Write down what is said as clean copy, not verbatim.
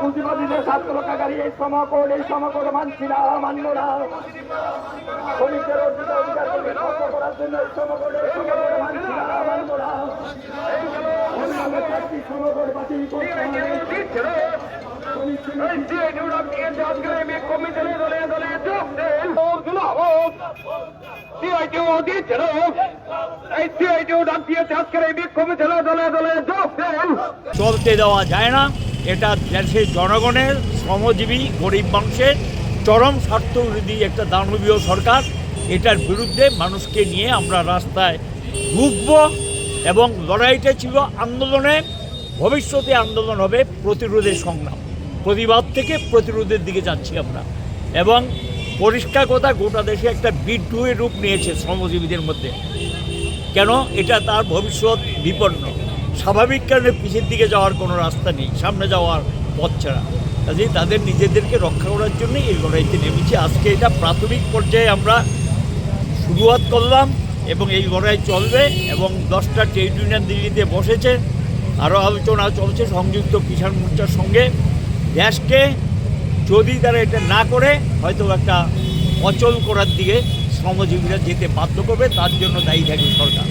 পুঁজিবাদীদের স্বার্থ রক্ষাকারী এই সমকোড মানছি না, মানব না। শ্রমিকদের অর্জিত অধিকারকে ধ্বংস করার জন্য এই সমকোড মানছি না, মানব না। সমকোড বাতিল করতে হবে। চলতে দেওয়া যায় না। এটা দেশের জনগণের, শ্রমজীবী গরিব মানুষের চরম স্বার্থবিরোধী একটা দানবীয় সরকার। এটার বিরুদ্ধে মানুষকে নিয়ে আমরা রাস্তায় ঢুকব এবং লড়াইটা ছিল আন্দোলনে, ভবিষ্যতে আন্দোলন হবে প্রতিরোধের সংগ্রাম। প্রতিবাদ থেকে প্রতিরোধের দিকে যাচ্ছি আমরা। এবং পরিষ্কার কথা, গোটা দেশে একটা বিদ্রোহের রূপ নিয়েছে শ্রমজীবীদের মধ্যে। কেন? এটা তার ভবিষ্যৎ বিপন্ন। স্বাভাবিক কারণে পিছের দিকে যাওয়ার কোনো রাস্তা নেই, সামনে যাওয়ার পথ ছাড়া। কাজেই তাদের নিজেদেরকে রক্ষা করার জন্য এই লড়াইতে নেমেছি। আজকে এটা প্রাথমিক পর্যায়ে আমরা শুরুয়াত করলাম এবং এই লড়াই চলবে। এবং 10টা ট্রেড ইউনিয়ন দিল্লিতে বসেছে, আরও আলোচনা চলছে সংযুক্ত কিষাণ মোর্চার সঙ্গে। দেশকে যদি তারা এটা না করে হয়তো একটা অচল করার দিকে শ্রমজীবীরা যেতে বাধ্য করবে, তার জন্য দায়ী থাকবে সরকার।